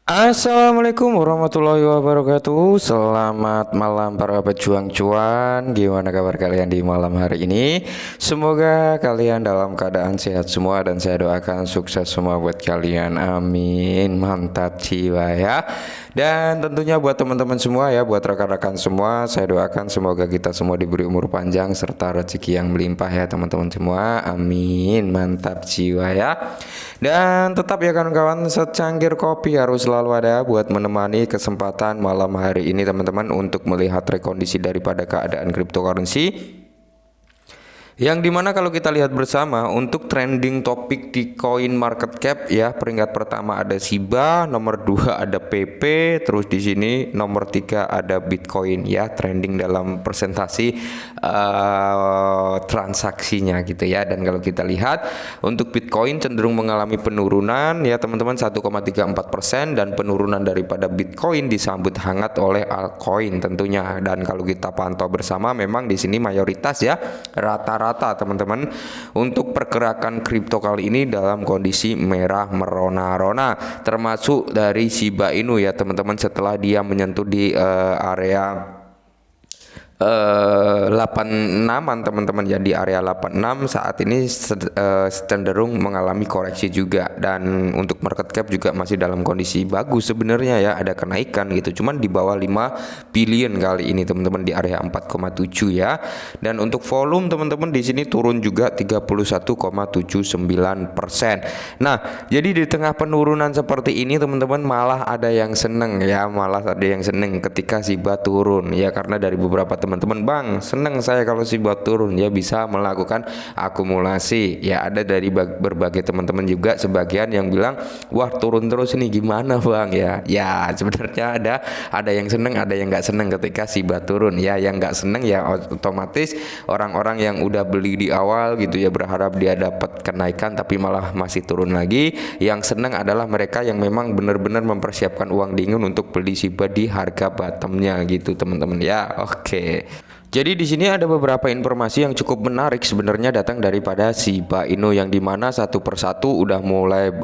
Assalamualaikum warahmatullahi wabarakatuh. Selamat malam para pejuang cuan. Gimana kabar kalian di malam hari ini? Semoga kalian dalam keadaan sehat semua dan saya doakan sukses semua buat kalian. Amin. Mantap jiwa ya. Dan tentunya buat teman-teman semua ya, buat rekan-rekan semua, saya doakan semoga kita semua diberi umur panjang serta rezeki yang melimpah ya teman-teman semua. Amin. Mantap jiwa ya. Dan tetap ya kawan-kawan, secangkir kopi harus selalu ada buat menemani kesempatan malam hari ini teman-teman untuk melihat rekondisi daripada keadaan cryptocurrency. Yang dimana kalau kita lihat bersama untuk trending topik di coin market cap ya, peringkat pertama ada Shiba, nomor 2 ada PP, terus di sini nomor 3 ada Bitcoin ya, trending dalam presentasi transaksinya gitu ya. Dan kalau kita lihat untuk Bitcoin cenderung mengalami penurunan ya teman-teman, 1,34%, dan penurunan daripada Bitcoin disambut hangat oleh altcoin tentunya. Dan kalau kita pantau bersama memang di sini mayoritas ya rata-rata teman-teman untuk pergerakan kripto kali ini dalam kondisi merah merona-rona, termasuk dari Shiba Inu ya teman-teman, setelah dia menyentuh di area 86an teman-teman ya, di area 86 saat ini cenderung mengalami koreksi juga. Dan untuk market cap juga masih dalam kondisi bagus sebenarnya ya, ada kenaikan gitu, cuman di bawah 5 billion kali ini teman-teman, di area 4,7 ya. Dan untuk volume teman-teman di sini turun juga 31,79%. Nah, jadi di tengah penurunan seperti ini teman-teman, malah ada yang seneng ya, malah ada yang seneng ketika Shiba turun ya, karena dari beberapa teman-teman, bang seneng saya kalau Shiba turun ya, bisa melakukan akumulasi ya. Ada dari berbagai teman-teman juga sebagian yang bilang wah turun terus ini gimana bang ya. Ya sebenarnya ada yang seneng, ada yang nggak seneng ketika Shiba turun ya. Yang nggak seneng ya otomatis orang-orang yang udah beli di awal gitu ya, berharap dia dapat kenaikan tapi malah masih turun lagi. Yang seneng adalah mereka yang memang benar-benar mempersiapkan uang dingin untuk beli Shiba di harga bottomnya gitu teman-teman ya. Oke. Jadi di sini ada beberapa informasi yang cukup menarik sebenarnya datang daripada Shiba Inu, yang dimana satu persatu udah mulai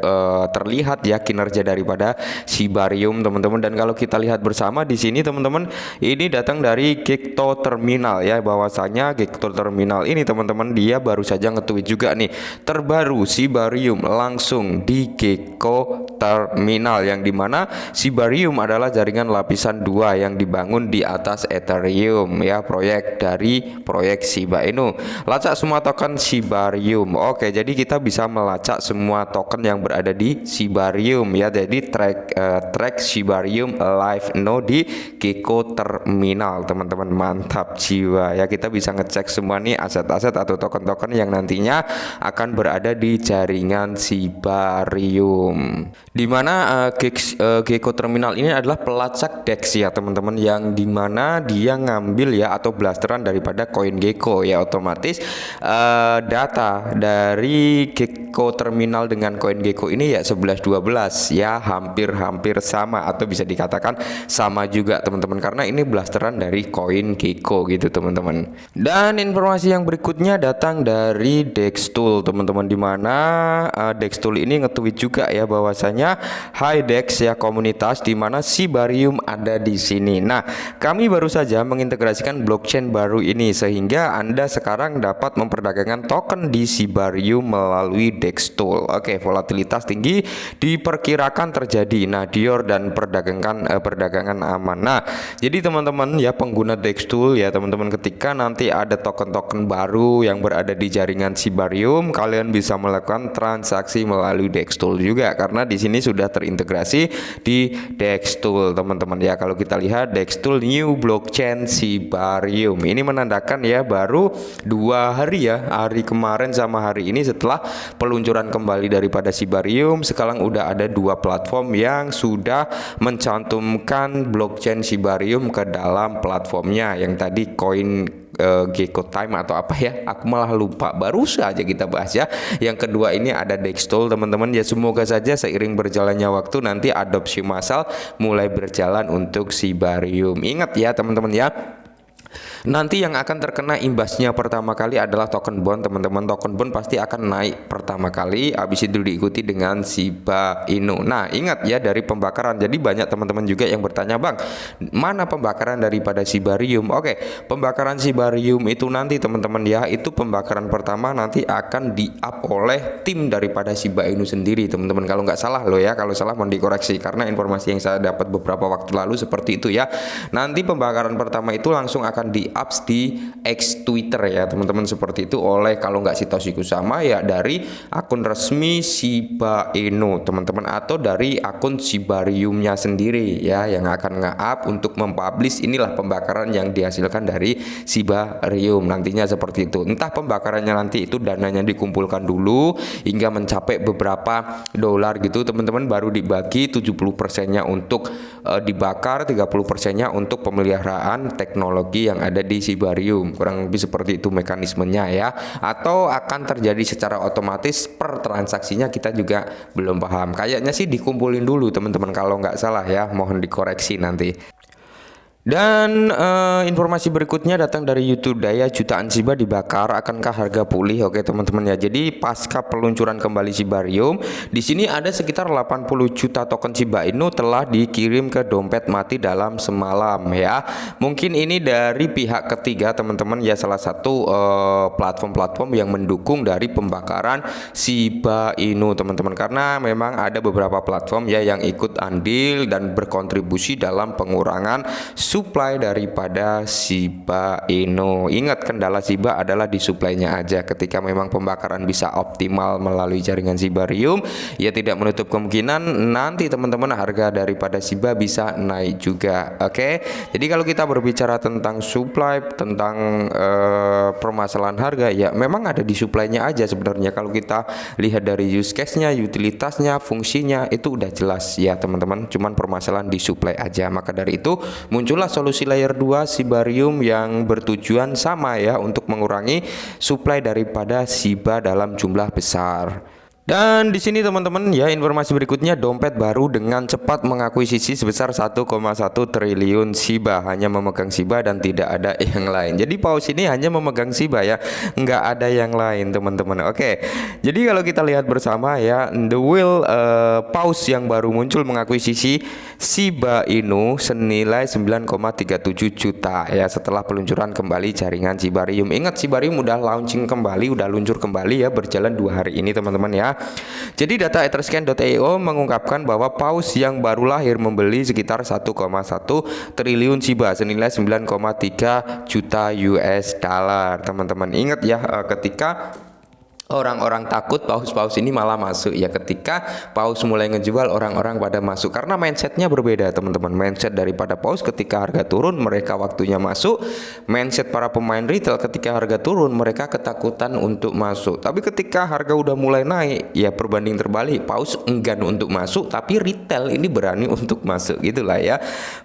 terlihat ya kinerja daripada Shibarium teman-teman. Dan kalau kita lihat bersama di sini teman-teman, ini datang dari Gekko Terminal ya, bahwasanya Gekko Terminal ini teman-teman dia baru saja nge-tweet juga nih, terbaru Shibarium langsung di Gekko Terminal, yang dimana Shibarium adalah jaringan lapisan 2 yang dibangun di atas Ethereum ya, dari proyek Shiba Inu. Lacak semua token Shibarium. Oke, jadi kita bisa melacak semua token yang berada di Shibarium ya. Jadi track Shibarium live node di Gekko Terminal teman-teman. Mantap jiwa ya, kita bisa ngecek semua nih aset-aset atau token-token yang nantinya akan berada di jaringan Shibarium. Dimana Gekko Terminal ini adalah pelacak DEX ya teman-teman, yang dimana dia ngambil ya atau blasteran daripada koin Gekko ya. Otomatis data dari Gekko Terminal dengan koin Gekko ini ya 11-12 ya, hampir sama atau bisa dikatakan sama juga teman-teman, karena ini blasteran dari koin Gekko gitu teman-teman. Dan informasi yang berikutnya datang dari Dextool teman-teman, dimana Dextool ini nge-tweet juga ya, bahwasanya Hi Dex ya, komunitas dimana Shibarium ada di sini. Nah, kami baru saja mengintegrasikan blockchain baru ini sehingga Anda sekarang dapat memperdagangkan token di Shibarium melalui Dextool. Oke, volatilitas tinggi diperkirakan terjadi. Nah, Dior dan perdagangan aman. Nah, jadi teman-teman ya pengguna Dextool ya teman-teman, ketika nanti ada token-token baru yang berada di jaringan Shibarium, kalian bisa melakukan transaksi melalui Dextool juga, karena di sini sudah terintegrasi di Dextool teman-teman ya. Kalau kita lihat Dextool new blockchain Shibarium ini menandakan ya baru 2 hari ya, hari kemarin sama hari ini setelah peluncuran kembali daripada Shibarium, sekarang udah ada 2 platform yang sudah mencantumkan blockchain Shibarium ke dalam platformnya. Yang tadi koin Gekko Time atau apa ya, aku malah lupa, baru saja kita bahas ya. Yang kedua ini ada Dextool teman-teman ya. Semoga saja seiring berjalannya waktu nanti adopsi massal mulai berjalan untuk Shibarium. Ingat ya teman-teman ya, Nanti yang akan terkena imbasnya pertama kali adalah token bond, teman-teman. Token bond pasti akan naik pertama kali, habis itu diikuti dengan Shiba Inu. Nah, ingat ya dari pembakaran. Jadi banyak teman-teman juga yang bertanya, "Bang, mana pembakaran daripada Shibarium?" Oke, pembakaran Shibarium itu nanti teman-teman ya, itu pembakaran pertama nanti akan di-up oleh tim daripada Shiba Inu sendiri, teman-teman. Kalau nggak salah loh ya, kalau salah mohon dikoreksi karena informasi yang saya dapat beberapa waktu lalu seperti itu ya. Nanti pembakaran pertama itu langsung akan di-ups di X Twitter ya teman-teman, seperti itu oleh kalau nggak Satoshi Kusama ya dari akun resmi Shiba Inu teman-teman, atau dari akun Shibariumnya sendiri ya yang akan nge-up untuk mempublish inilah pembakaran yang dihasilkan dari Shibarium nantinya, seperti itu. Entah pembakarannya nanti itu dananya dikumpulkan dulu hingga mencapai beberapa dolar gitu teman-teman, baru dibagi 70%-nya untuk dibakar, 30%-nya untuk pemeliharaan teknologi yang ada di Shibarium, kurang lebih seperti itu mekanismenya ya, atau akan terjadi secara otomatis per transaksinya kita juga belum paham, kayaknya sih dikumpulin dulu teman-teman kalau nggak salah ya, mohon dikoreksi nanti. Dan informasi berikutnya datang dari YouTube Daya, jutaan Shiba dibakar, akankah harga pulih? Oke teman-teman ya. Jadi pasca peluncuran kembali Shibarium, di sini ada sekitar 80 juta token Shiba Inu telah dikirim ke dompet mati dalam semalam ya. Mungkin ini dari pihak ketiga teman-teman ya, salah satu platform-platform yang mendukung dari pembakaran Shiba Inu teman-teman, karena memang ada beberapa platform ya yang ikut andil dan berkontribusi dalam pengurangan supply daripada Shiba Inu. Ingat, kendala Shiba adalah di supply-nya aja. Ketika memang pembakaran bisa optimal melalui jaringan Shibarium, ya tidak menutup kemungkinan nanti teman-teman harga daripada Shiba bisa naik juga. Oke. Jadi kalau kita berbicara tentang supply, tentang permasalahan harga, ya memang ada di supply-nya aja sebenarnya. Kalau kita lihat dari use case-nya, utilitasnya, fungsinya itu udah jelas ya teman-teman. Cuman permasalahan di supply aja. Maka dari itu muncul solusi layer 2 Shibarium yang bertujuan sama ya, untuk mengurangi supply daripada Shiba dalam jumlah besar. Dan di sini teman-teman ya, informasi berikutnya, dompet baru dengan cepat mengakuisisi sebesar 1,1 triliun Shiba, hanya memegang Shiba dan tidak ada yang lain. Jadi paus ini hanya memegang Shiba ya, nggak ada yang lain teman-teman. Oke, jadi kalau kita lihat bersama ya, The Whale paus yang baru muncul mengakuisisi Shiba Inu senilai 9,37 juta ya setelah peluncuran kembali jaringan Shibarium. Ingat, Shibarium udah launching kembali, udah luncur kembali ya, berjalan 2 hari ini teman-teman ya. Jadi data Etherscan.io mengungkapkan bahwa paus yang baru lahir membeli sekitar 1,1 triliun Shiba senilai 9,3 juta US dollar. Teman-teman ingat ya, ketika orang-orang takut paus-paus ini malah masuk ya, ketika paus mulai ngejual orang-orang pada masuk, karena mindsetnya berbeda teman-teman. Mindset daripada paus ketika harga turun mereka waktunya masuk, mindset para pemain retail ketika harga turun mereka ketakutan untuk masuk. Tapi ketika harga udah mulai naik ya berbanding terbalik, paus enggan untuk masuk tapi retail ini berani untuk masuk, gitulah ya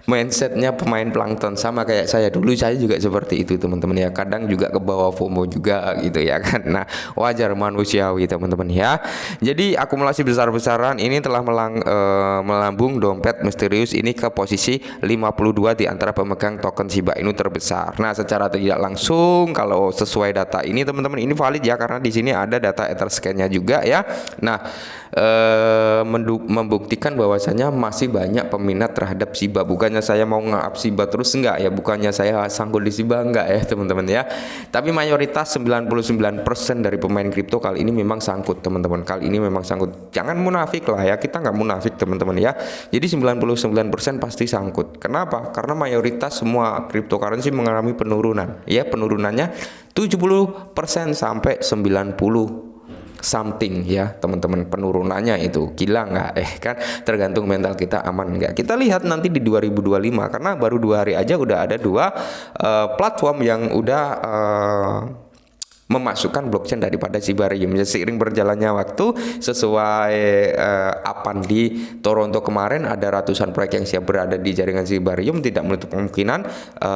mindsetnya pemain plankton. Sama kayak saya dulu, saya juga seperti itu teman-teman ya, kadang juga ke bawah FOMO juga gitu ya kan. Nah wajar, manusiawi teman-teman ya. Jadi akumulasi besar-besaran ini telah melambung dompet misterius ini ke posisi 52 di antara pemegang token Shiba Inu terbesar. Nah, secara tidak langsung kalau sesuai data ini teman-teman, ini valid ya, karena di sini ada data Etherscan-nya juga ya. Nah, membuktikan bahwasanya masih banyak peminat terhadap Shiba. Bukannya saya mau nge-up Shiba terus, enggak ya, bukannya saya sanggul di Shiba, enggak ya teman-teman ya. Tapi mayoritas 99% dari pemain kripto kali ini memang sangkut teman-teman. Kali ini memang sangkut. Jangan munafik lah ya, kita nggak munafik teman-teman ya. Jadi 99% pasti sangkut. Kenapa? Karena mayoritas semua cryptocurrency mengalami penurunan. Ya, penurunannya 70% sampai 90 something ya teman-teman, penurunannya itu gila nggak kan, tergantung mental kita aman nggak. Kita lihat nanti di 2025, karena baru 2 hari aja udah ada 2 platform yang udah memasukkan blockchain daripada Shibarium. Seiring berjalannya waktu, sesuai apan di Toronto kemarin, ada ratusan proyek yang siap berada di jaringan Shibarium, tidak menutup kemungkinan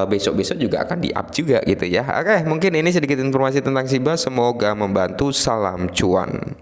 besok-besok juga akan di-up juga gitu ya. Oke, mungkin ini sedikit informasi tentang Shiba, semoga membantu. Salam cuan.